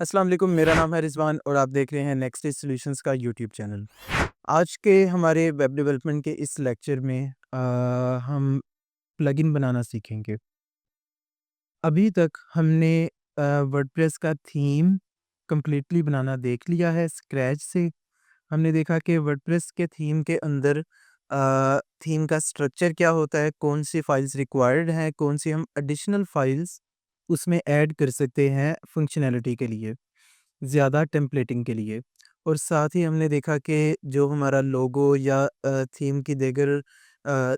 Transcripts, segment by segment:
अस्सलाम वालेकुम, मेरा नाम है रिज़वान और आप देख रहे हैं नेक्स्ट इज सॉल्यूशंस का यूट्यूब चैनल। आज के हमारे वेब डेवलपमेंट के इस लेक्चर में हम प्लगइन बनाना सीखेंगे। अभी तक हमने वर्डप्रेस का थीम कंप्लीटली बनाना देख लिया है स्क्रैच से। हमने देखा कि वर्डप्रेस के थीम के अंदर थीम का स्ट्रक्चर क्या होता है, कौन-सी फाइल्स रिक्वायर्ड हैं, कौन-सी हम एडिशनल फाइल्स उसमें ऐड कर सकते हैं फंक्शनैलिटी के लिए। ज़्यादा टेम्पलेटिंग के लिए। और साथ ही हमने देखा कि जो हमारा लोगो या थीम की दीगर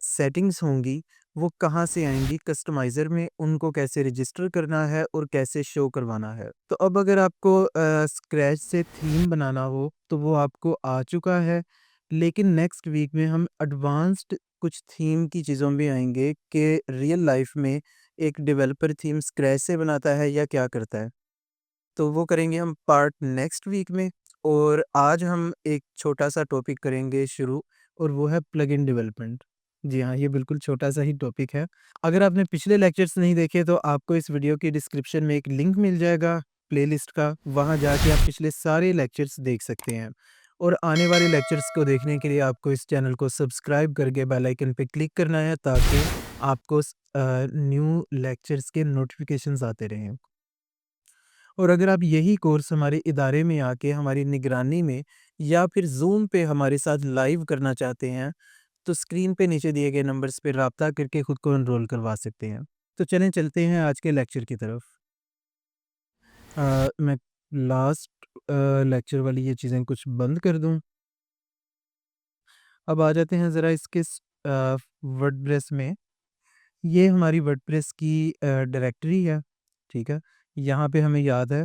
सेटिंग्स होंगी, वो कहाँ से आएँगी कस्टमाइज़र में, उनको कैसे रजिस्टर करना है और कैसे शो करवाना है। तो अब अगर आपको स्क्रैच से थीम बनाना हो, तो वो आपको आ चुका है, लेकिन नेक्स्ट वीक में हम एडवांस्ड कुछ थीम की चीज़ों में आएँगे कि रियल लाइफ़ में एक डेवलपर थीम स्क्रैच से बनाता है या क्या करता है। तो वो करेंगे हम पार्ट नेक्स्ट वीक में। और आज हम एक छोटा-सा टॉपिक करेंगे शुरू, और वो है प्लगइन डेवलपमेंट। जी हाँ, ये बिल्कुल छोटा-सा ही टॉपिक है। अगर आपने पिछले लेक्चर्स नहीं देखे तो आपको इस वीडियो की डिस्क्रिप्शन में एक लिंक मिल जाएगा प्लेलिस्ट का, वहाँ जाके आप पिछले सारे लेक्चर्स देख सकते हैं। और आने वाले लेक्चर्स को देखने के लिए आपको इस चैनल को सब्सक्राइब करके बेल आइकन पे क्लिक करना है, ताकि आपको न्यू लेक्चर्स के नोटिफ़िकेशंस आते रहें। और अगर आप यही कोर्स हमारे इदारे में आके हमारी निगरानी में या फिर ज़ूम पे हमारे साथ लाइव करना चाहते हैं, तो स्क्रीन पे नीचे दिए गए नंबर्स पे राब्ता करके खुद को एनरोल करवा सकते हैं। तो चलें चलते हैं आज के लेक्चर की तरफ। मैं लास्ट लेक्चर वाली ये चीज़ें कुछ बंद कर दूँ। अब आ जाते हैं ज़रा इसके वर्डप्रेस में। ये हमारी वर्डप्रेस की डायरेक्टरी है, ठीक है? यहाँ पे हमें याद है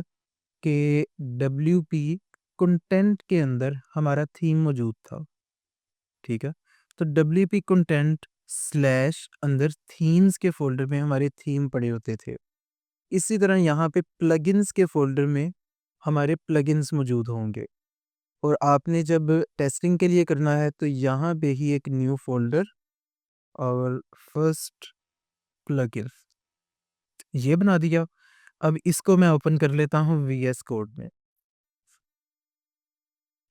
कि डब्ल्यूपी कंटेंट के अंदर हमारा थीम मौजूद था, ठीक है? तो डब्ल्यूपी कंटेंट स्लैश अंदर थीम्स के फ़ोल्डर में हमारे थीम पड़े होते थे। इसी तरह यहाँ पे प्लगइन्स के फ़ोल्डर में हमारे प्लगइन्स मौजूद होंगे। और आपने जब टेस्टिंग के लिए करना है तो यहाँ पे ही एक न्यू फ़ोल्डर और फर्स्ट प्लगइन ये बना दिया। अब इसको मैं ओपन कर लेता हूँ वीएस कोड में।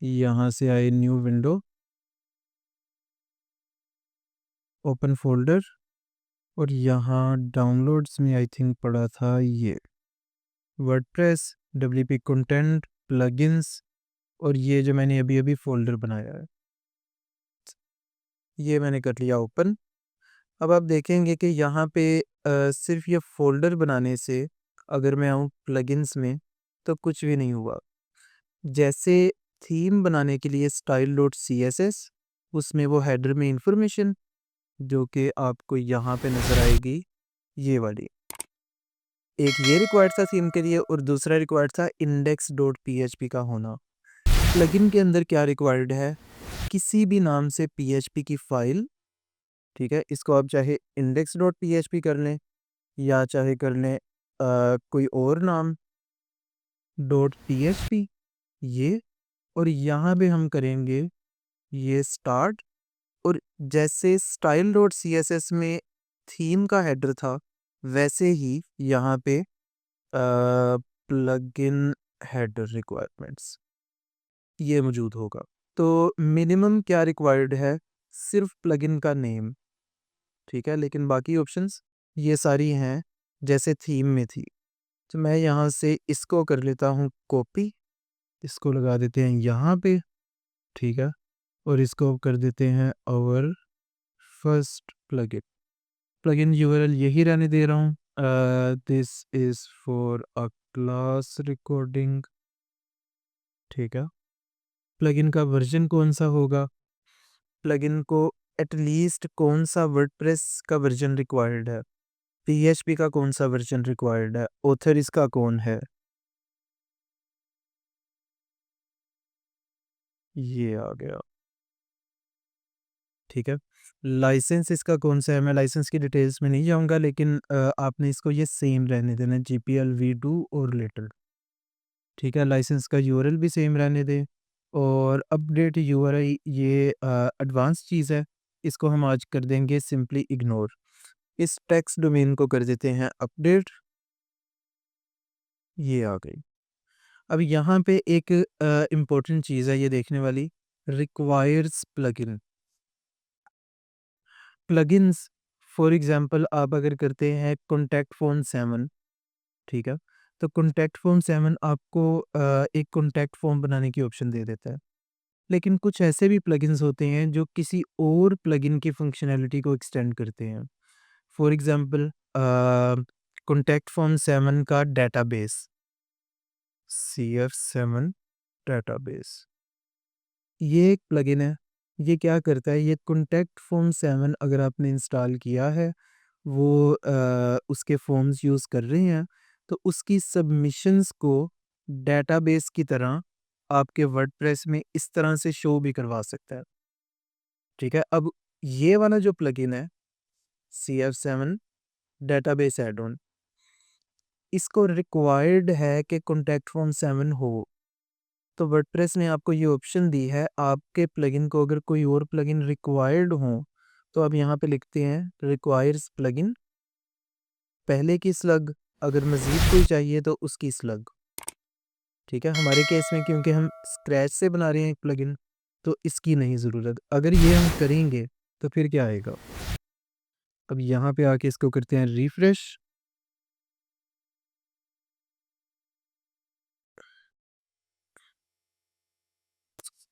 यहाँ से आए न्यू विंडो, ओपन फ़ोल्डर, और यहाँ डाउनलोड्स में आई थिंक पड़ा था ये वर्डप्रेस, डब्ल्यूपी कंटेंट, प्लगइन्स, और ये जो मैंने अभी-अभी फ़ोल्डर बनाया है, ये मैंने कर लिया ओपन। अब आप देखेंगे कि यहाँ पे सिर्फ़ ये फ़ोल्डर बनाने से अगर मैं आऊँ प्लगइन्स में तो कुछ भी नहीं हुआ। जैसे थीम बनाने के लिए स्टाइल डॉट सीएसएस, उसमें वो हेडर में इन्फॉर्मेशन जो कि आपको यहाँ पे नज़र आएगी, ये वाली। एक ये रिक्वायर्ड था थीम के लिए और दूसरा रिक्वायर्ड था इंडेक्स डॉट पीएचपी का होना। प्लगइन के अंदर क्या रिक्वायर्ड है, किसी भी नाम से पीएचपी की फ़ाइल, ठीक है? इसको आप चाहे इंडेक्स डॉट पीएचपी कर लें या चाहे कर लें कोई और नाम डॉट पीएचपी, ये। और यहाँ पे हम करेंगे ये स्टार्ट। और जैसे स्टाइल डॉट सीएसएस में थीम का हेडर था, वैसे ही यहाँ पे प्लगइन हेडर रिक्वायरमेंट्स ये मौजूद होगा। तो मिनिमम क्या रिक्वायर्ड है, सिर्फ प्लगइन का नेम, ठीक है? लेकिन बाकी ऑप्शंस ये सारी हैं जैसे थीम में थी। तो मैं यहाँ से इसको कर लेता हूँ कॉपी, इसको लगा देते हैं यहाँ पे, ठीक है? और इसको कर देते हैं our first plugin. Plugin URL यही रहने दे रहा हूँ। This is for a class recording, ठीक है? प्लगइन का वर्ज़न कौन-सा होगा? प्लगइन को एटलीस्ट कौन-सा वर्डप्रेस का वर्ज़न रिक्वायर्ड है? पीएचपी का कौन-सा वर्ज़न रिक्वायर्ड है? ऑथर इसका कौन है? ये आ गया, ठीक है? लाइसेंस इसका कौन-सा है? मैं लाइसेंस की डिटेल्स में नहीं जाऊँगा, लेकिन आपने इसको ये सेम रहने देना है, जीपीएल वी2 और लिटिल, ठीक है? लाइसेंस का यूआरएल भी सेम रहने दें। और अपडेट यूआरएल ये एडवांस चीज़ है, इसको हम आज कर देंगे सिंपली इग्नोर। इस टेक्स्ट डोमेन को कर देते हैं अपडेट, ये आ गई। अब यहाँ पे एक इम्पोर्टेंट चीज़ है ये देखने वाली, requires plugin. Plugins for example आप अगर करते हैं कॉन्टैक्ट फ़ोन 7, ठीक है? तो कॉन्टैक्ट फ़ॉर्म 7 आपको एक कॉन्टैक्ट फ़ॉर्म बनाने की ऑप्शन दे देता है। लेकिन कुछ ऐसे भी प्लगइन्स होते हैं जो किसी और प्लगइन की फंक्शनैलिटी को एक्सटेंड करते हैं। फॉर एग्ज़ाम्पल कॉन्टैक्ट फ़ॉर्म 7 का डेटाबेस, CF7 डेटाबेस, ये एक प्लगइन है। ये क्या करता है, ये कॉन्टैक्ट फ़ॉर्म 7 अगर आपने इंस्टॉल किया है, वो उसके फ़ॉर्म्स यूज़ कर रहे हैं, तो उसकी सबमिशंस को डेटाबेस की तरह आपके वर्डप्रेस में इस तरह से शो भी करवा सकता है, ठीक है? अब ये वाला जो प्लगइन है, CF7 डेटाबेस ऐड ऑन, इसको रिक्वायर्ड है कि कॉन्टैक्ट फ़ॉर्म 7 हो। तो वर्डप्रेस ने आपको ये ऑप्शन दी है, आपके प्लगइन को अगर कोई और प्लगइन रिक्वायर्ड हो, तो आप यहाँ पे लिखते हैं रिक्वायर्स प्लगइन, पहले की स्लग, अगर मज़ीद कोई चाहिए तो उसकी स्लग, ठीक है? हमारे केस में क्योंकि हम स्क्रैच से बना रहे हैं एक प्लगइन, तो इसकी नहीं ज़रूरत। अगर ये हम करेंगे, तो फिर क्या आएगा? अब यहाँ पे आके इसको करते हैं रिफ्रेश,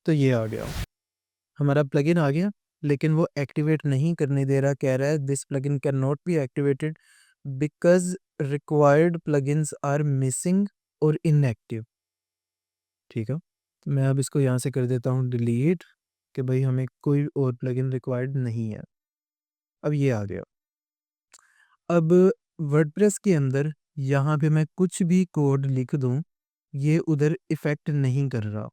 तो ये आ गया। हमारा प्लगइन आ गया, लेकिन वो एक्टिवेट नहीं करने दे रहा, कह रहा है this plugin can not be activated because required plugins are missing और इनएक्टिव, ठीक है? तो मैं अब इसको यहाँ से कर देता हूँ डिलीट, कि भाई हमें कोई और प्लगइन रिक्वायर्ड नहीं है। अब ये आ गया। अब वर्डप्रेस के अंदर यहाँ पे मैं कुछ भी कोड लिख दूँ, ये उधर इफ़ेक्ट नहीं कर रहा,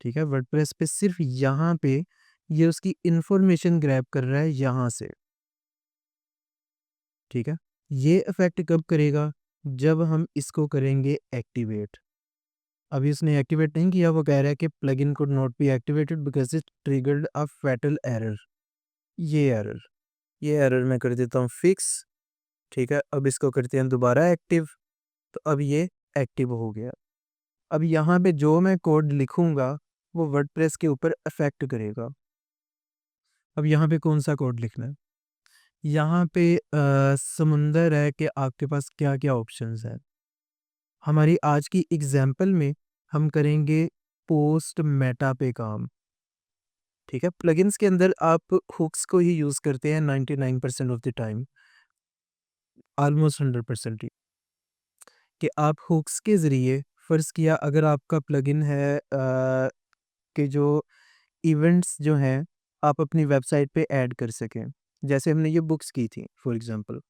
ठीक है? वर्डप्रेस पे सिर्फ़ यहाँ पे ये उसकी इन्फॉर्मेशन ग्रैब कर रहा है यहाँ से, ठीक है? ये इफ़ेक्ट कब करेगा? जब हम इसको करेंगे एक्टिवेट। अभी इसने एक्टिवेट नहीं किया, वो कह रहा है कि plugin could not be activated because it triggered a fatal error. ये एरर, ये एरर मैं कर देता हूँ फिक्स, ठीक है? अब इसको करते हैं दोबारा एक्टिव, तो अब ये एक्टिव हो गया। अब यहाँ पे जो मैं कोड लिखूँगा, वो वर्डप्रेस के ऊपर इफ़ेक्ट करेगा। अब यहाँ पे कौन-सा कोड लिखना है? यहाँ पे समुंदर है कि आपके पास क्या-क्या ऑप्शंस हैं। हमारी आज की एग्ज़ाम्पल में हम करेंगे पोस्ट मेटा पे काम, ठीक है? प्लगइन्स के अंदर आप हुक्स को ही यूज़ करते हैं 99% ऑफ द टाइम, ऑलमोस्ट 100% ही, कि आप हुक्स के ज़रिए फ़र्ज़ किया अगर आपका प्लगइन है कि जो इवेंट्स जो हैं, आप अपनी वेबसाइट पे ऐड कर सकें। जैसे हमने ये बुक्स की थी फॉर एग्ज़ाम्पल।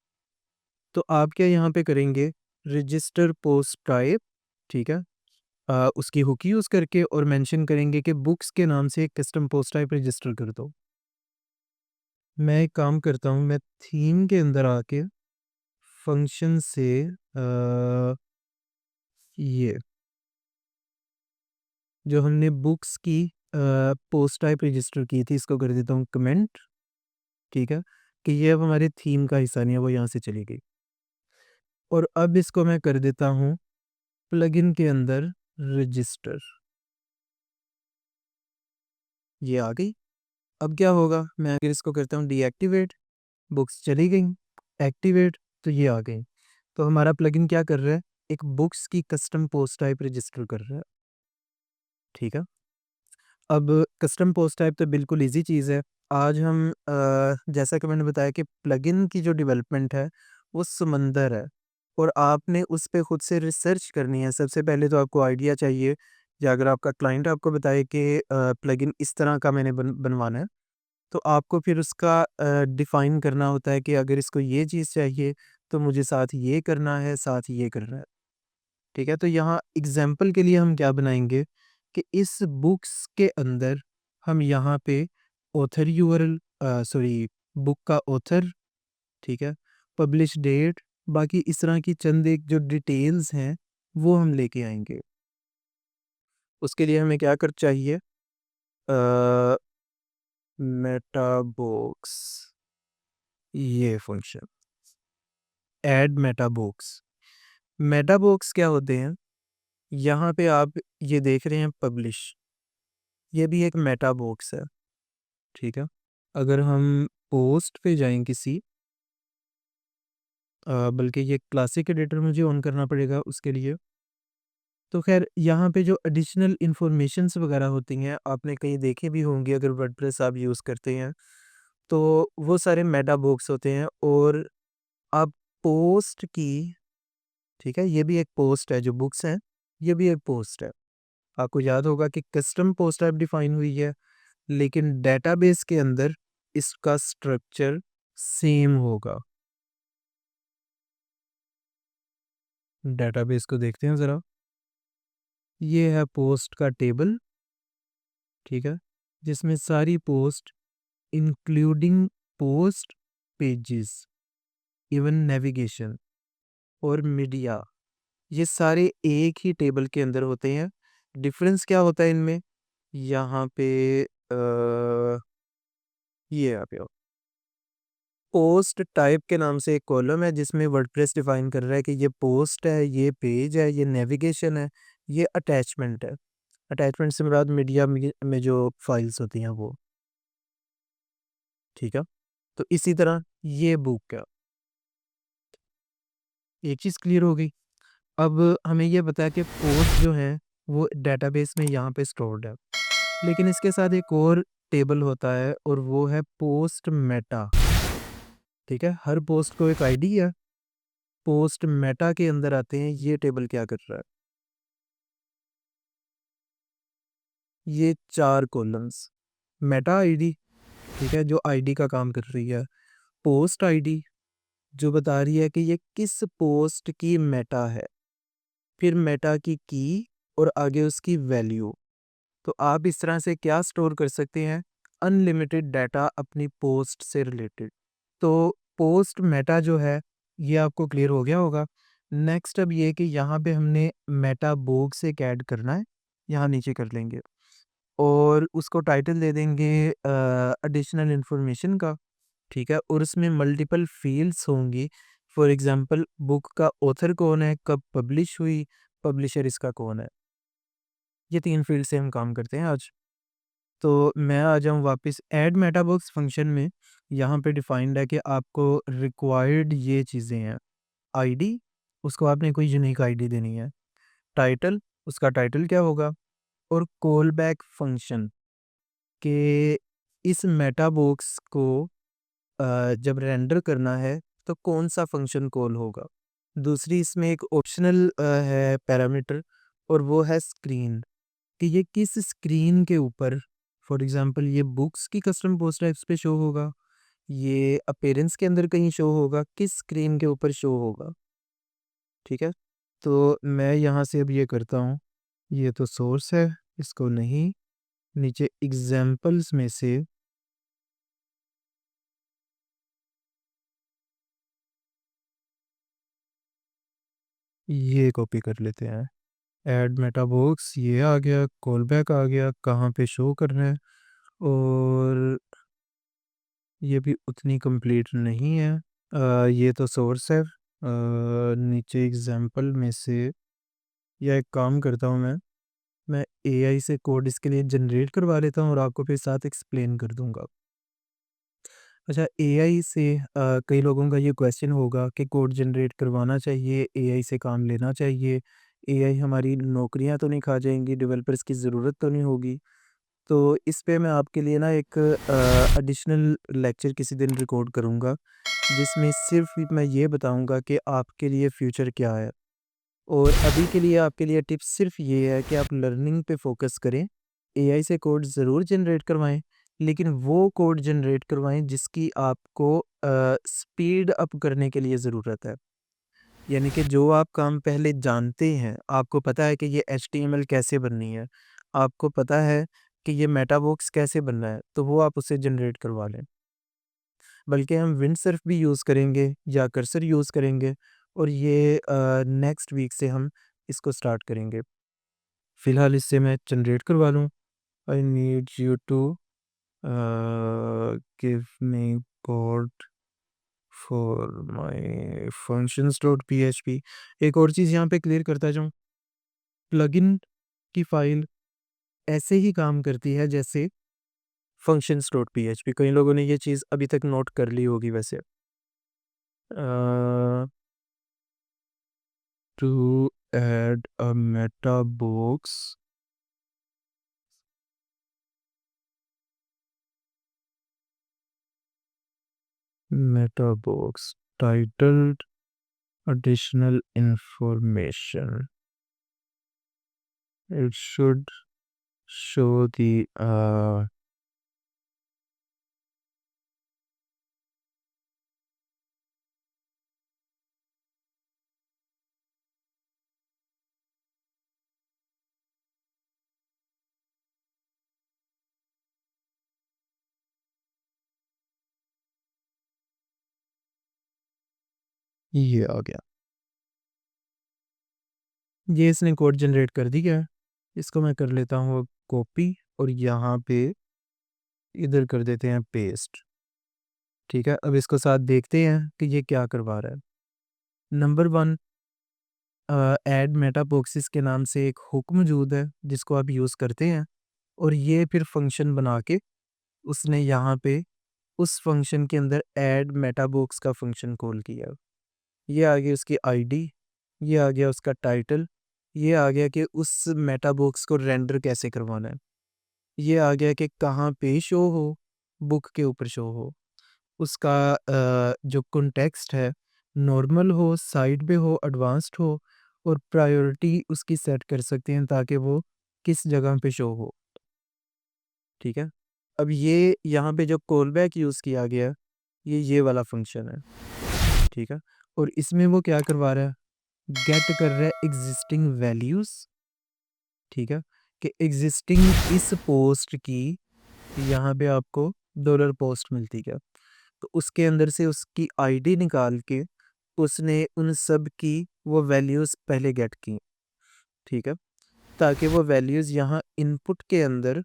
तो आप क्या यहाँ पे करेंगे, रजिस्टर पोस्ट टाइप, ठीक है? उसकी हुक यूज़ करके और मेंशन करेंगे कि बुक्स के नाम से एक कस्टम पोस्ट टाइप रजिस्टर कर दो। मैं एक काम करता हूँ, मैं थीम के अंदर आके फंक्शन से ये जो हमने बुक्स की पोस्ट टाइप रजिस्टर की थी, इसको कर देता हूँ कमेंट, ठीक है? कि ये अब हमारे थीम का हिस्सा नहीं है, वो यहाँ से चली गई। और अब इसको मैं कर देता हूँ प्लगइन के अंदर रजिस्टर, ये आ गई। अब क्या होगा, मैं अगर इसको करता हूँ डीएक्टिवेट, बुक्स चली गई, एक्टिवेट, तो ये आ गई। तो हमारा प्लगइन क्या कर रहा है, एक बुक्स की कस्टम पोस्ट टाइप रजिस्टर कर रहा है, ठीक है? अब कस्टम पोस्ट टाइप तो बिल्कुल ईज़ी चीज़ है। आज हम जैसा कि मैंने बताया कि प्लगइन की जो डेवलपमेंट है, वो समंदर है और आपने उस पे खुद से रिसर्च करनी है। सबसे पहले तो आपको आइडिया चाहिए, या अगर आपका क्लाइंट आपको बताए कि प्लगइन इस तरह का मैंने बनवाना है, तो आपको फिर उसका डिफ़ाइन करना होता है कि अगर इसको ये चीज़ चाहिए, तो मुझे साथ ये करना है, साथ ये करना है। ठीक है? तो यहाँ एग्ज़ाम्पल के लिए हम क्या बनाएँगे कि इस बुक्स के अंदर हम यहाँ पे ऑथर यूआरएल सॉरी बुक का ऑथर, ठीक है? पब्लिश डेट, बाकी इस तरह की चंद एक जो डिटेल्स हैं, वो हम लेके आएँगे। उसके लिए हमें क्या कर चाहिए, मेटा बुक्स, ये function, add Meta books. Meta books क्या होते हैं? यहाँ पे आप ये देख रहे हैं पब्लिश, ये भी एक मेटा बॉक्स है, ठीक है। अगर हम पोस्ट पे जाएं किसी बल्कि ये क्लासिक एडिटर मुझे ऑन करना पड़ेगा उसके लिए। तो खैर यहाँ पे जो एडिशनल इन्फॉर्मेशंस वगैरह होती हैं आपने कहीं देखे भी होंगे अगर वर्डप्रेस आप यूज़ करते हैं, तो वो सारे मेटा बॉक्स होते हैं और आप पोस्ट की, ठीक है, ये भी एक पोस्ट है, जो बुक्स हैं ये भी एक पोस्ट है। आपको याद होगा कि कस्टम पोस्ट टाइप डिफाइन हुई है, लेकिन डेटाबेस के अंदर इसका स्ट्रक्चर सेम होगा। डेटाबेस को देखते हैं ज़रा। ये है पोस्ट का टेबल, ठीक है, जिसमें सारी post including post pages, even navigation और मीडिया, ये सारे एक ही टेबल के अंदर होते हैं। डिफरेंस क्या होता है इनमें? यहाँ पे ये यहाँ पे पोस्ट टाइप के नाम से एक कॉलम है जिसमें वर्डप्रेस डिफाइन कर रहा है कि ये पोस्ट है, ये पेज है, ये नेविगेशन है, ये अटैचमेंट है। अटैचमेंट से मुराद मीडिया में जो फाइल्स होती हैं वो, ठीक है। तो इसी तरह ये बुक है। एक चीज़ क्लियर हो गई। अब हमें ये पता है कि पोस्ट जो है वो डेटाबेस में यहाँ पे स्टोर्ड है, लेकिन इसके साथ एक और टेबल होता है और वो है पोस्ट मेटा, ठीक है। हर पोस्ट को एक आईडी है। पोस्ट मेटा के अंदर आते हैं, ये टेबल क्या कर रहा है? ये 4 कॉलम्स, मेटा आईडी, ठीक है, जो आईडी का काम कर रही है। पोस्ट आईडी, जो बता रही है कि ये किस पोस्ट की मेटा है। फिर मेटा की और आगे उसकी वैल्यू। तो आप इस तरह से क्या स्टोर कर सकते हैं? अनलिमिटेड डाटा अपनी पोस्ट से रिलेटेड। तो पोस्ट मेटा जो है ये आपको क्लियर हो गया होगा। नेक्स्ट अब ये कि यहाँ पे हमने मेटा बॉक्स एक ऐड करना है, यहाँ नीचे कर लेंगे और उसको टाइटल दे देंगे एडिशनल इन्फॉर्मेशन का, ठीक है। और उसमें मल्टीपल फील्ड्स होंगी। फॉर एग्जांपल बुक का ऑथर कौन है, कब पब्लिश हुई, पब्लिशर इसका कौन है। ये 3 फील्ड से हम काम करते हैं आज। तो मैं आ जाऊँ वापस ऐड मेटा बॉक्स फंक्शन में। यहाँ पे डिफाइंड है कि आपको रिक्वायर्ड ये चीज़ें हैं। आईडी, उसको आपने कोई यूनिक आईडी देनी है। टाइटल, उसका टाइटल क्या होगा? और कॉल बैक फंक्शन के इस मेटा बॉक्स को जब रेंडर करना है तो कौन सा फंक्शन कॉल होगा। दूसरी इसमें एक ऑप्शनल है पैरामीटर और वो है स्क्रीन, कि ये किस स्क्रीन के ऊपर, फॉर एग्जांपल ये बुक्स की कस्टम पोस्ट टाइप्स पे शो होगा, ये अपीयरेंस के अंदर कहीं शो होगा, किस स्क्रीन के ऊपर शो होगा, ठीक है। तो मैं यहाँ से अब ये करता हूँ, ये तो सोर्स है, इसको नहीं, नीचे एग्जाम्पल्स में से ये कॉपी कर लेते हैं। ऐड मेटा बॉक्स ये आ गया, कॉल बैक आ गया, कहाँ पे शो करना है, और ये भी उतनी कंप्लीट नहीं है। ये तो सोर्स है। नीचे एग्जाम्पल में से, या एक काम करता हूँ मैं एआई से कोड इसके लिए जनरेट करवा लेता हूँ और आपको फिर साथ एक्सप्लेन कर दूंगा। अच्छा, एआई से कई लोगों का ये क्वेश्चन होगा कि कोड जनरेट करवाना चाहिए, एआई से काम लेना चाहिए, एआई हमारी नौकरियां तो नहीं खा जाएंगी, डेवलपर्स की ज़रूरत तो नहीं होगी। तो इस पे मैं आपके लिए ना एक एडिशनल लेक्चर किसी दिन रिकॉर्ड करूँगा, जिसमें सिर्फ़ मैं ये बताऊँगा कि आपके लिए फ्यूचर क्या है। और अभी के लिए आपके लिए टिप्स सिर्फ़ ये है कि आप लर्निंग पे फ़ोकस करें। एआई से कोड ज़रूर जनरेट करवाएँ, लेकिन वो कोड जनरेट करवाएँ जिसकी आपको स्पीड अप करने के लिए ज़रूरत है। यानी कि जो आप काम पहले जानते हैं, आपको पता है कि ये एचटीएमएल कैसे बननी है, आपको पता है कि ये मेटाबॉक्स कैसे बनना है, तो वो आप उससे जनरेट करवा लें। बल्कि हम विंडसर्फ भी यूज़ करेंगे या कर्सर यूज़ करेंगे और ये नेक्स्ट वीक से हम इसको स्टार्ट करेंगे। फ़िलहाल इससे मैं जनरेट करवा लूँ। I need you to give me code for my functions.php। एक और चीज़ यहाँ पे क्लियर करता जाऊँ, प्लगइन की फाइल ऐसे ही काम करती है जैसे फंक्शंस डॉट पीएचपी। कई लोगों ने ये चीज़ अभी तक नोट कर ली होगी वैसे। To add a meta box, titled additional information, it should show the ये आ गया। ये इसने कोड जनरेट कर दिया है। इसको मैं कर लेता हूँ कॉपी और यहाँ पे इधर कर देते हैं पेस्ट। ठीक है, अब इसको साथ देखते हैं कि ये क्या करवा रहा है। नंबर 1, ऐड मेटा बॉक्सेस के नाम से एक हुक मौजूद है जिसको आप यूज़ करते हैं, और ये फिर फंक्शन बना के उसने यहाँ पे उस फंक्शन के अंदर ऐड मेटा बॉक्स का फंक्शन कॉल किया। ये आ गई उसकी आईडी, ये आ गया उसका टाइटल, ये आ गया कि उस मेटा बॉक्स को रेंडर कैसे करवाना है, ये आ गया कि कहाँ पे शो हो, बुक के ऊपर शो हो। उसका जो कॉन्टेक्स्ट है नॉर्मल हो, साइड पे हो, एडवांस्ड हो, और प्रायोरिटी उसकी सेट कर सकते हैं ताकि वो किस जगह पे शो हो। ठीक है, अब ये यहाँ पे जो कॉल बैक यूज़ किया गया, ये वाला फंक्शन है। ठीक है, और इसमें वो क्या करवा रहा है, गेट कर रहा है एग्जिस्टिंग वैल्यूज़। ठीक है, कि एग्जिस्टिंग इस पोस्ट की यहाँ पे आपको डॉलर पोस्ट मिलती क्या, तो उसके अंदर से उसकी आईडी निकाल के उसने उन सब की वो वैल्यूज़ पहले गेट की। ठीक है, ताकि वो वैल्यूज़ यहाँ इनपुट के अंदर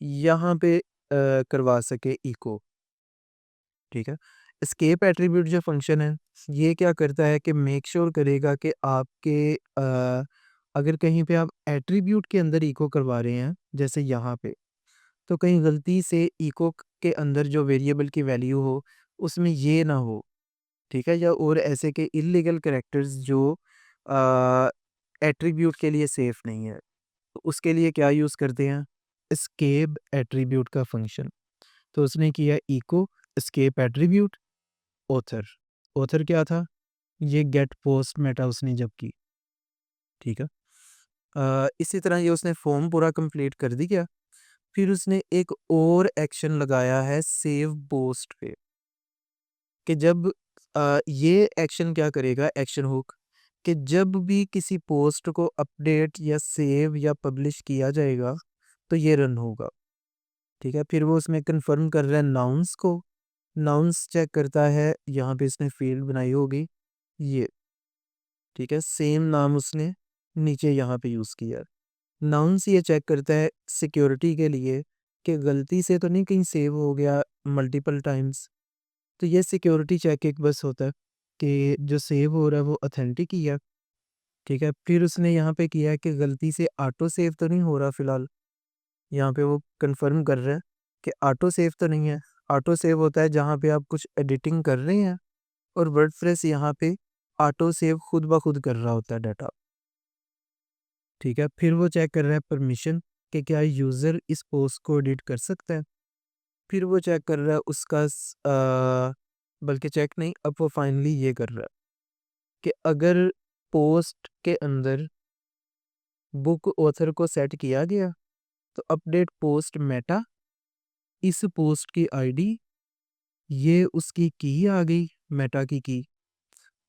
यहाँ पे करवा सके इको। ठीक है, एस्केप एट्रीब्यूट जो फंक्शन है, ये क्या करता है कि मेक श्योर करेगा कि आपके अगर कहीं पे आप एट्रीब्यूट के अंदर इको करवा रहे हैं जैसे यहाँ पे, तो कहीं गलती से इको के अंदर जो वेरिएबल की वैल्यू हो उसमें ये ना हो। ठीक है, या और ऐसे के इलीगल कैरेक्टर्स जो एट्रीब्यूट के लिए सेफ नहीं है, तो उसके लिए क्या यूज़ करते हैं, एस्केप एट्रीब्यूट का फंक्शन। तो उसने किया echo escape attribute author. Author क्या था, ये गेट पोस्ट मेटा उसने जब की। ठीक है, इसी तरह ये उसने फॉर्म पूरा कंप्लीट कर दिया। फिर उसने एक और एक्शन लगाया है सेव पोस्ट पे, कि जब ये एक्शन क्या करेगा, एक्शन हुक, कि जब भी किसी पोस्ट को अपडेट या सेव या पब्लिश किया जाएगा तो ये रन होगा। ठीक है, फिर वो उसमें कंफर्म कर रहा है नाउन्स को, नाउन्स चेक करता है, यहाँ पे इसने फील्ड बनाई होगी ये। ठीक है, सेम नाम उसने नीचे यहाँ पे यूज़ किया। नाउन्स ये चेक करता है सिक्योरिटी के लिए कि गलती से तो नहीं कहीं सेव हो गया मल्टीपल टाइम्स। तो ये सिक्योरिटी चेक एक बस होता है कि जो सेव हो रहा है वो ऑथेंटिक ही है। ठीक है, फिर उसने यहाँ पे किया है कि गलती से ऑटो सेव तो नहीं हो रहा फ़िलहाल। यहाँ पे वो कंफर्म कर रहा है कि ऑटो सेव तो नहीं है। ऑटो सेव होता है जहाँ पे आप कुछ एडिटिंग कर रहे हैं और वर्डप्रेस यहाँ पे ऑटो सेव खुद ब खुद कर रहा होता है डाटा। ठीक है, फिर वो चेक कर रहा है परमिशन कि क्या यूज़र इस पोस्ट को एडिट कर सकता है। फिर वो चेक कर रहा है उसका बल्कि चेक नहीं, अब वो फाइनली ये कर रहा है कि अगर पोस्ट के अंदर बुक ऑथर को सेट किया गया तो अपडेट पोस्ट मेटा, इस पोस्ट की आईडी, ये उसकी की आ गई मेटा की,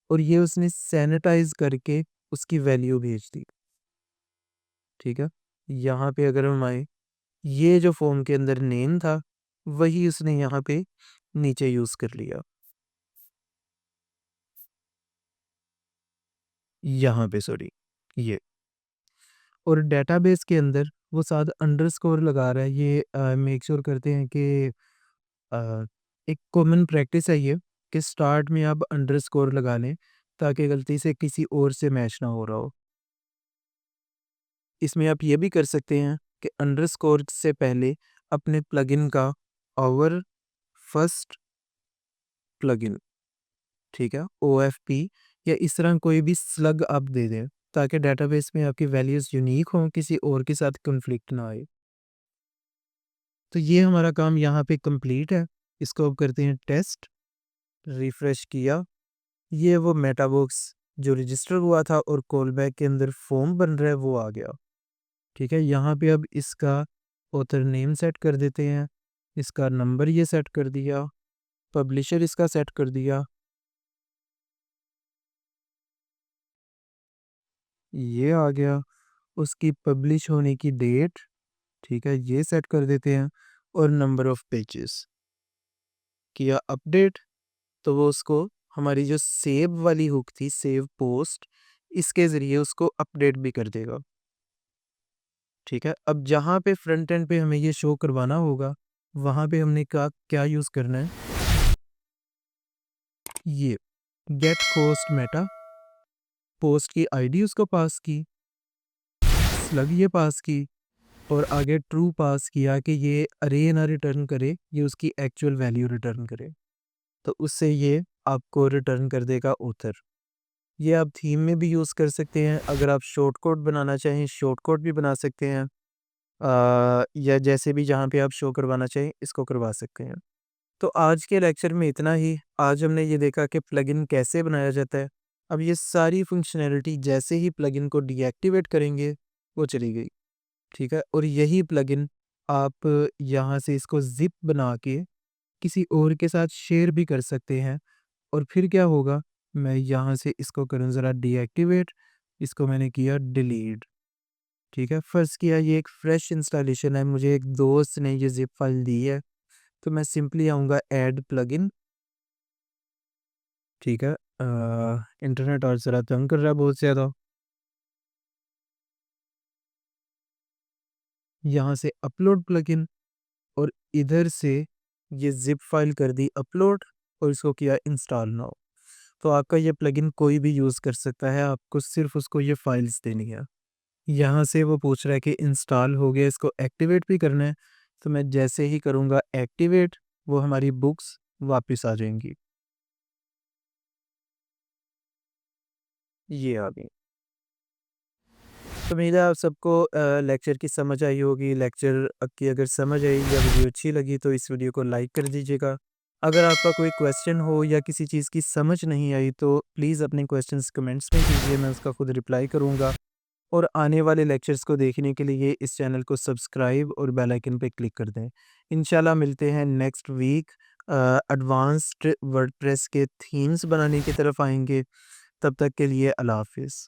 और ये उसने सैनिटाइज करके उसकी वैल्यू भेज दी। ठीक है, यहाँ पे अगर हम आए, ये जो फॉर्म के अंदर नेम था वही उसने यहाँ पे नीचे यूज़ कर लिया, यहाँ पे सॉरी ये। और डेटाबेस के अंदर वो साथ अंडरस्कोर लगा रहा है, ये मेक श्योर करते हैं कि अ, एक कॉमन प्रैक्टिस है ये कि स्टार्ट में आप अंडरस्कोर लगा लें ताकि गलती से किसी और से मैच ना हो रहा हो। इसमें आप ये भी कर सकते हैं कि अंडरस्कोर से पहले अपने प्लगइन का आवर फर्स्ट प्लगइन, ठीक है, OFP या इस तरह कोई भी स्लग आप दे दें ताकि डेटाबेस में आपकी वैल्यूज़ यूनिक हों, किसी और के साथ कॉन्फ्लिक्ट ना आए। तो ये हमारा काम यहाँ पे कंप्लीट है। इसको अब करते हैं टेस्ट, रिफ्रेश किया, ये वो मेटाबॉक्स जो रजिस्टर हुआ था और कॉलबैक के अंदर फॉर्म बन रहा है वो आ गया। ठीक है, यहाँ पे अब इसका ऑथर नेम सेट कर देते हैं, इसका नंबर ये सेट कर दिया, पब्लिशर इसका सेट कर दिया, ये आ गया, उसकी पब्लिश होने की डेट, ठीक है, ये सेट कर देते हैं और नंबर ऑफ पेजेस किया अपडेट, तो वो उसको हमारी जो सेव वाली हुक थी, सेव पोस्ट, इसके ज़रिए उसको अपडेट भी कर देगा। ठीक है, अब जहाँ पे फ्रंट एंड पे हमें ये शो करवाना होगा, वहाँ पे हमने का क्या यूज़ करना है, ये गेट पोस्ट मेटा, पोस्ट की आईडी उसको पास की, स्लग ये पास की और आगे ट्रू पास किया कि ये अरे ना रिटर्न करे, ये उसकी एक्चुअल वैल्यू रिटर्न करे। तो उससे ये आपको रिटर्न कर देगा ऑथर। ये आप थीम में भी यूज़ कर सकते हैं, अगर आप शॉर्ट कोड बनाना चाहें शॉर्ट कोड भी बना सकते हैं, या जैसे भी जहाँ पे आप शो करवाना चाहें इसको करवा सकते हैं। तो आज के लेक्चर में इतना ही। आज हमने ये देखा कि प्लगइन कैसे बनाया जाता है। अब ये सारी फंक्शनैलिटी जैसे ही प्लगइन को डीएक्टिवेट करेंगे वो चली गई, ठीक है? और यही प्लगइन आप यहाँ से इसको ज़िप बना के किसी और के साथ शेयर भी कर सकते हैं। और फिर क्या होगा, मैं यहाँ से इसको करूँ ज़रा डीएक्टिवेट, इसको मैंने किया डिलीट, ठीक है? फ़र्ज़ किया ये एक फ्रेश इंस्टॉलेशन है, मुझे एक दोस्त ने ये ज़िप फ़ाइल दी है, तो मैं सिंपली आऊँगा ऐड प्लगइन, ठीक है? इंटरनेट और ज़रा तंग कर रहा है बहुत ज़्यादा। यहाँ से अपलोड प्लगइन और इधर से ये ज़िप फ़ाइल कर दी अपलोड और इसको किया इंस्टॉल नाउ। तो आपका ये प्लगइन कोई भी यूज़ कर सकता है, आपको सिर्फ़ उसको ये फ़ाइल्स देनी है। यहाँ से वो पूछ रहा है कि इंस्टॉल हो गया, इसको एक्टिवेट भी करना है, तो मैं जैसे ही करूँगा एक्टिवेट, वो हमारी बुक्स वापस आ जाएँगी। ये आ गई। तो उम्मीद है आप सबको लेक्चर की समझ आई होगी। लेक्चर की अगर समझ आई या वीडियो अच्छी लगी तो इस वीडियो को लाइक कर दीजिएगा। अगर आपका कोई क्वेश्चन हो या किसी चीज़ की समझ नहीं आई तो प्लीज़ अपने क्वेश्चंस कमेंट्स में कीजिए, मैं उसका खुद रिप्लाई करूँगा। और आने वाले लेक्चर्स को देखने के लिए इस चैनल को सब्सक्राइब और बेल आइकन पे क्लिक कर दें। इंशाल्लाह मिलते हैं नेक्स्ट वीक, एडवांस्ड वर्डप्रेस के थीम्स बनाने की तरफ आएँगे। तब तक के लिए अल्लाह हाफ़िज़।